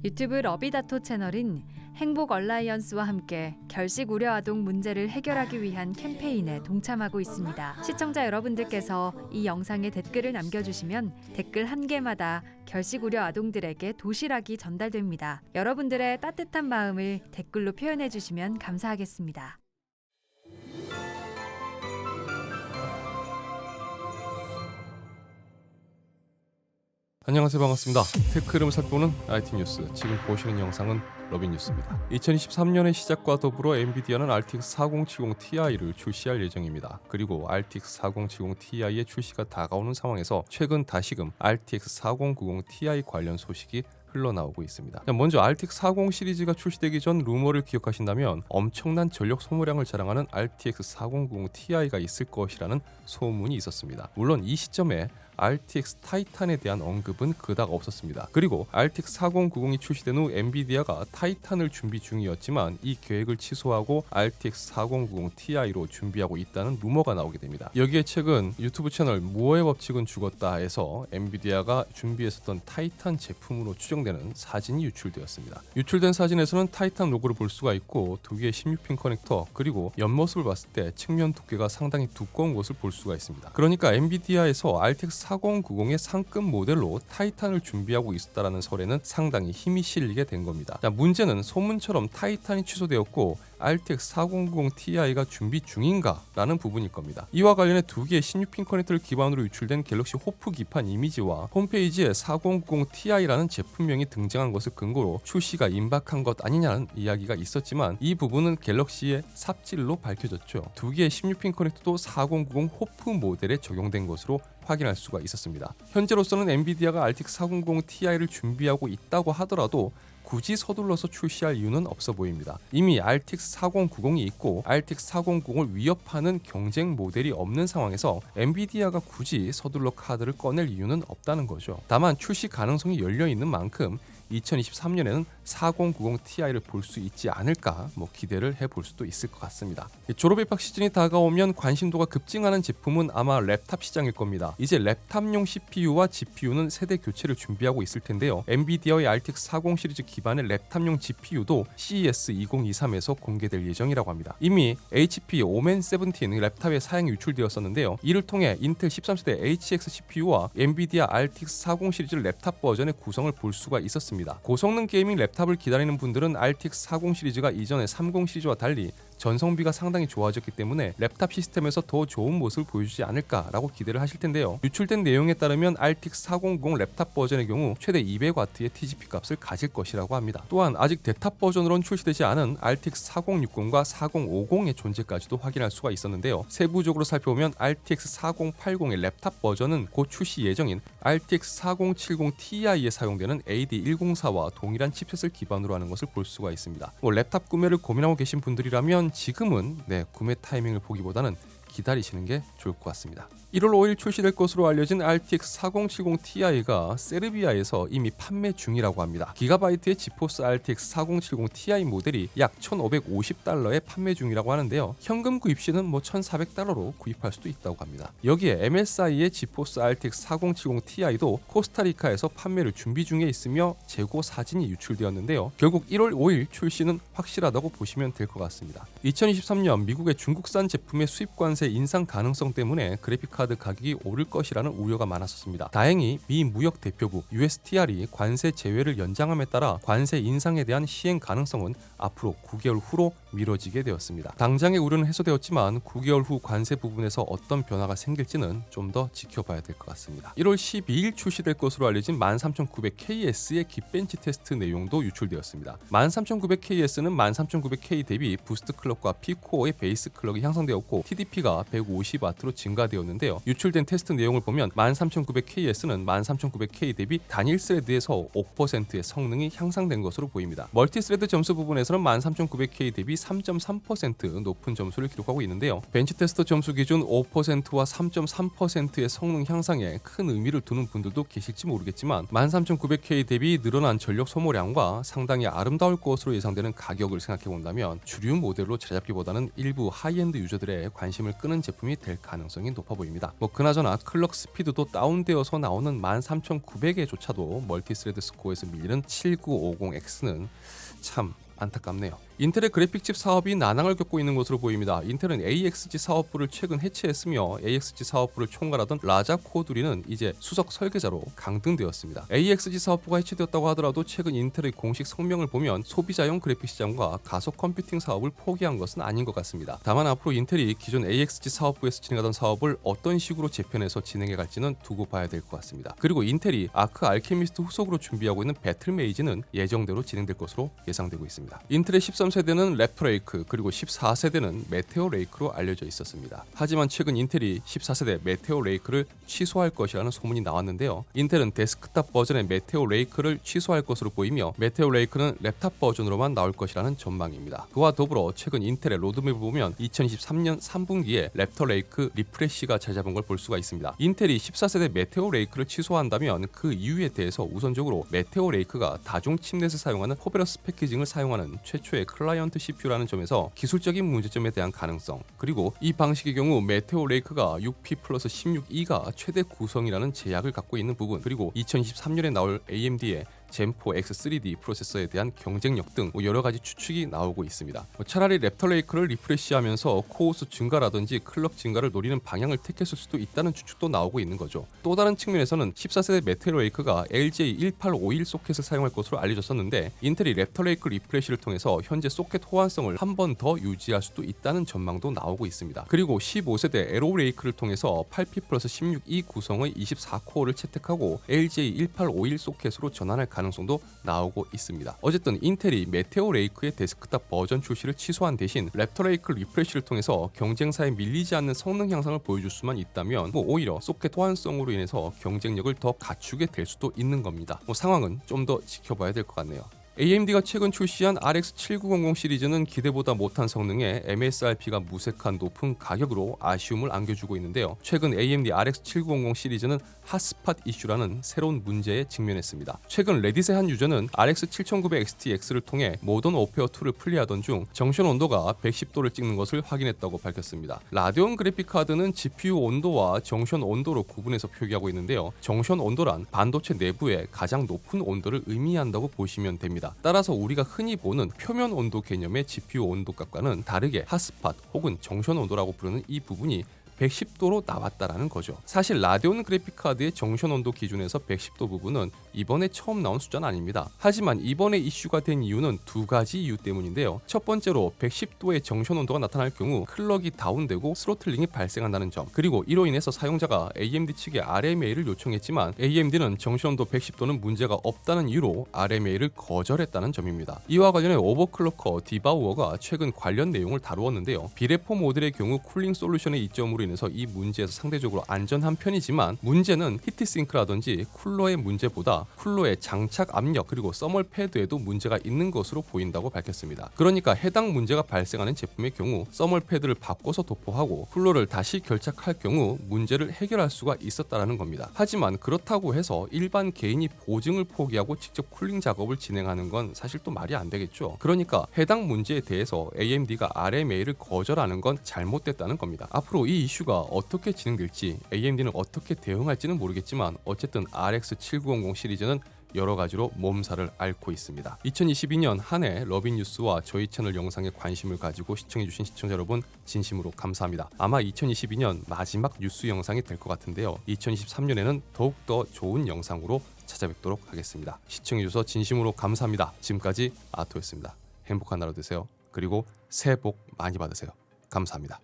유튜브 러비다토 채널인 행복 얼라이언스와 함께 결식 우려 아동 문제를 해결하기 위한 캠페인에 동참하고 있습니다. 시청자 여러분들께서 이 영상에 댓글을 남겨주시면 댓글 한 개마다 결식 우려 아동들에게 도시락이 전달됩니다. 여러분들의 따뜻한 마음을 댓글로 표현해 주시면 감사하겠습니다. 안녕하세요, 반갑습니다. 테크 흐름을 살펴보는 IT 뉴스. 지금 보시는 영상은 러비뉴스입니다. 2023년의 시작과 더불어 엔비디아는 RTX 4070 Ti를 출시할 예정입니다. 그리고 RTX 4070 Ti의 출시가 다가오는 상황에서 최근 다시금 RTX 4090 Ti 관련 소식이 흘러나오고 있습니다. 먼저 RTX 40 시리즈가 출시되기 전 루머를 기억하신다면 엄청난 전력 소모량을 자랑하는 RTX 4090 Ti가 있을 것이라는 소문이 있었습니다. 물론 이 시점에 RTX 타이탄에 대한 언급은 그닥 없었습니다. 그리고 RTX 4090이 출시된 후 엔비디아가 타이탄을 준비 중이었지만 이 계획을 취소하고 RTX 4090 Ti로 준비하고 있다는 루머가 나오게 됩니다. 여기에 최근 유튜브 채널 무어의 법칙은 죽었다에서 엔비디아가 준비했었던 타이탄 제품으로 추정되는 사진이 유출되었습니다. 유출된 사진에서는 타이탄 로고를 볼 수가 있고 두 개의 16핀 커넥터 그리고 옆모습을 봤을 때 측면 두께가 상당히 두꺼운 것을 볼 수가 있습니다. 그러니까 엔비디아에서 RTX 4090의 상급 모델로 타이탄을 준비하고 있었다라는 설에는 상당히 힘이 실리게 된 겁니다. 문제는 소문처럼 타이탄이 취소되었고 RTX 4090 Ti가 준비 중인가? 라는 부분일 겁니다. 이와 관련해 두 개의 16핀 커넥터를 기반으로 유출된 갤럭시 호프 기판 이미지와 홈페이지에 4090 Ti라는 제품명이 등장한 것을 근거로 출시가 임박한 것 아니냐는 이야기가 있었지만 이 부분은 갤럭시의 삽질로 밝혀졌죠. 두 개의 16핀 커넥터도 4090 호프 모델에 적용된 것으로 확인할 수가 있었습니다. 현재로서는 엔비디아가 RTX 4090 Ti를 준비하고 있다고 하더라도 굳이 서둘러서 출시할 이유는 없어 보입니다. 이미 RTX 4090이 있고 RTX 4090을 위협하는 경쟁 모델이 없는 상황에서 엔비디아가 굳이 서둘러 카드를 꺼낼 이유는 없다는 거죠. 다만 출시 가능성이 열려 있는 만큼 2023년에는 4090 Ti를 볼 수 있지 않을까 기대를 해볼 수도 있을 것 같습니다. 졸업 입학 시즌이 다가오면 관심도가 급증하는 제품은 아마 랩탑 시장일 겁니다. 이제 랩탑용 CPU와 GPU는 세대 교체를 준비하고 있을 텐데요. 엔비디아의 RTX 40 시리즈 기반의 랩탑용 GPU도 CES 2023에서 공개될 예정이라고 합니다. 이미 HP 오멘 17 랩탑의 사양이 유출되었었는데요. 이를 통해 인텔 13세대 HX CPU와 엔비디아 RTX 40 시리즈 랩탑 버전의 구성을 볼 수가 있었습니다. 고성능 게이밍 랩탑을 기다리는 분들은 RTX 40 시리즈가 이전의 30 시리즈와 달리 전성비가 상당히 좋아졌기 때문에 랩탑 시스템에서 더 좋은 모습을 보여주지 않을까라고 기대를 하실 텐데요. 유출된 내용에 따르면 RTX 4090 랩탑 버전의 경우 최대 200W의 TGP 값을 가질 것이라고 합니다. 또한 아직 대탑 버전으로는 출시되지 않은 RTX 4060과 4050의 존재까지도 확인할 수가 있었는데요. 세부적으로 살펴보면 RTX 4080의 랩탑 버전은 곧 출시 예정인 RTX 4070 Ti에 사용되는 AD104와 동일한 칩셋을 기반으로 하는 것을 볼 수가 있습니다. 랩탑 구매를 고민하고 계신 분들이라면 지금은 구매 타이밍을 보기보다는 기다리시는 게 좋을 것 같습니다. 1월 5일 출시될 것으로 알려진 RTX 4070 Ti가 세르비아에서 이미 판매 중이라고 합니다. 기가바이트의 지포스 RTX 4070 Ti 모델이 약 1,550달러에 판매 중이라고 하는데요. 현금 구입 시는 1,400달러로 구입할 수도 있다고 합니다. 여기에 MSI의 지포스 RTX 4070 Ti도 코스타리카에서 판매를 준비 중에 있으며 재고 사진이 유출되었는데요. 결국 1월 5일 출시는 확실하다고 보시면 될 것 같습니다. 2023년 미국의 중국산 제품의 수입 관세 인상 가능성 때문에 그래픽카드 가격이 오를 것이라는 우려가 많았었습니다. 다행히 미 무역 대표부 USTR이 관세 제외를 연장함에 따라 관세 인상에 대한 시행 가능성은 앞으로 9개월 후로 미뤄지게 되었습니다. 당장의 우려는 해소되었지만 9개월 후 관세 부분에서 어떤 변화가 생길지는 좀 더 지켜봐야 될 것 같습니다. 1월 12일 출시될 것으로 알려진 13900KS의 깁벤치 테스트 내용도 유출되었습니다. 13900KS는 13900K 대비 부스트 클럭과 P코어의 베이스 클럭이 향상되었고 TDP가 150W로 증가되었는데요. 유출된 테스트 내용을 보면 13900KS는 13900K 대비 단일 스레드에서 5%의 성능이 향상된 것으로 보입니다. 멀티스레드 점수 부분에서는 13900K 대비 3.3% 높은 점수를 기록하고 있는데요. 벤치 테스터 점수 기준 5%와 3.3%의 성능 향상에 큰 의미를 두는 분들도 계실지 모르겠지만 13900K 대비 늘어난 전력 소모량과 상당히 아름다울 것으로 예상되는 가격을 생각해 본다면 주류 모델로 자리 잡기보다는 일부 하이엔드 유저들의 관심을 끄는 제품이 될 가능성이 높아 보입니다. 그나저나 클럭 스피드도 다운되어서 나오는 13900에조차도 멀티스레드 스코어에서 밀리는 7950X는 참 안타깝네요. 인텔의 그래픽칩 사업이 난항을 겪고 있는 것으로 보입니다. 인텔은 AXG 사업부를 최근 해체했으며 AXG 사업부를 총괄하던 라자 코두리는 이제 수석 설계자로 강등되었습니다. AXG 사업부가 해체되었다고 하더라도 최근 인텔의 공식 성명을 보면 소비자용 그래픽 시장과 가속 컴퓨팅 사업을 포기한 것은 아닌 것 같습니다. 다만 앞으로 인텔이 기존 AXG 사업부에서 진행하던 사업을 어떤 식으로 재편해서 진행해 갈지는 두고 봐야 될 것 같습니다. 그리고 인텔이 아크 알케미스트 후속으로 준비하고 있는 배틀메이지는 예정대로 진행될 것으로 예상되고 있습니다. 인텔의 13세대는 랩터 레이크 그리고 14세대는 메테오 레이크로 알려져 있었습니다. 하지만 최근 인텔이 14세대 메테오 레이크를 취소할 것이라는 소문이 나왔는데요. 인텔은 데스크탑 버전의 메테오 레이크를 취소할 것으로 보이며 메테오 레이크는 랩탑 버전으로만 나올 것이라는 전망입니다. 그와 더불어 최근 인텔의 로드맵을 보면 2023년 3분기에 랩터 레이크 리프레시가 자리 잡은 걸 볼 수가 있습니다. 인텔이 14세대 메테오 레이크를 취소한다면 그 이유에 대해서 우선적으로 메테오 레이크가 다중 칩넷을 사용하는 포베러스 패키징을 사용하는 최초의 클라이언트 CPU라는 점에서 기술적인 문제점에 대한 가능성, 그리고 이 방식의 경우 메테오 레이크가 6P 플러스 16E가 최대 구성이라는 제약을 갖고 있는 부분, 그리고 2023년에 나올 AMD의 젠4 X3D 프로세서에 대한 경쟁력 등 여러 가지 추측이 나오고 있습니다. 차라리 랩터 레이크를 리프레시하면서 코어 수 증가라든지 클럭 증가를 노리는 방향을 택했을 수도 있다는 추측도 나오고 있는 거죠. 또 다른 측면에서는 14세대 메테오 레이크가 LJ1851 소켓을 사용할 것으로 알려졌었는데 인텔이 랩터 레이크 리프레시를 통해서 현재 소켓 호환성을 한 번 더 유지할 수도 있다는 전망도 나오고 있습니다. 그리고 15세대 에로 레이크를 통해서 8P 플러스 16E 구성의 24코어를 채택하고 LJ1851 소켓으로 전환할 가능성도 나오고 있습니다. 어쨌든 인텔이 메테오 레이크의 데스크탑 버전 출시를 취소한 대신 랩터 레이크 리프레시를 통해서 경쟁사에 밀리지 않는 성능 향상을 보여줄 수만 있다면 오히려 소켓 호환성으로 인해서 경쟁력을 더 갖추게 될 수도 있는 겁니다. 상황은 좀 더 지켜봐야 될 것 같네요. AMD가 최근 출시한 RX 7900 시리즈는 기대보다 못한 성능에 MSRP가 무색한 높은 가격으로 아쉬움을 안겨주고 있는데요. 최근 AMD RX 7900 시리즈는 핫스팟 이슈라는 새로운 문제에 직면했습니다. 최근 레딧의 한 유저는 RX 7900 XTX를 통해 모던 오페어 2를 플레이하던 중 정션 온도가 110도를 찍는 것을 확인했다고 밝혔습니다. 라데온 그래픽 카드는 GPU 온도와 정션 온도로 구분해서 표기하고 있는데요. 정션 온도란 반도체 내부의 가장 높은 온도를 의미한다고 보시면 됩니다. 따라서 우리가 흔히 보는 표면 온도 개념의 GPU 온도값과는 다르게 핫스팟 혹은 정션 온도라고 부르는 이 부분이 110도로 나왔다라는 거죠. 사실 라데온 그래픽카드의 정션 온도 기준에서 110도 부분은 이번에 처음 나온 숫자는 아닙니다. 하지만 이번에 이슈가 된 이유는 두 가지 이유 때문인데요. 첫 번째로 110도의 정션 온도가 나타날 경우 클럭이 다운되고 스로틀링이 발생한다는 점, 그리고 이로 인해서 사용자가 AMD 측에 RMA를 요청했지만 AMD는 정션 온도 110도는 문제가 없다는 이유로 RMA를 거절했다는 점입니다. 이와 관련해 오버클럭커 디바우어가 최근 관련 내용을 다루었는데요. 비레포 모델의 경우 쿨링 솔루션의 이점으로 인해서 이 문제에서 상대적으로 안전한 편이지만 문제는 히트싱크라든지 쿨러의 문제보다 쿨러의 장착 압력 그리고 서멀 패드에도 문제가 있는 것으로 보인다고 밝혔습니다. 그러니까 해당 문제가 발생하는 제품의 경우 서멀 패드를 바꿔서 도포하고 쿨러를 다시 결착할 경우 문제를 해결할 수가 있었다라는 겁니다. 하지만 그렇다고 해서 일반 개인이 보증을 포기하고 직접 쿨링 작업을 진행하는 건 사실 또 말이 안 되겠죠. 그러니까 해당 문제에 대해서 AMD가 RMA를 거절하는 건 잘못됐다는 겁니다. 앞으로 이 이슈가 어떻게 진행될지 AMD는 어떻게 대응할지는 모르겠지만 어쨌든 RX 7900 시리즈는 여러 가지로 몸살을 앓고 있습니다. 2022년 한 해 러빈뉴스와 저희 채널 영상에 관심을 가지고 시청해주신 시청자 여러분 진심으로 감사합니다. 아마 2022년 마지막 뉴스 영상이 될 것 같은데요. 2023년에는 더욱더 좋은 영상으로 찾아뵙도록 하겠습니다. 시청해주셔서 진심으로 감사합니다. 지금까지 아토였습니다. 행복한 하루 되세요. 그리고 새해 복 많이 받으세요. 감사합니다.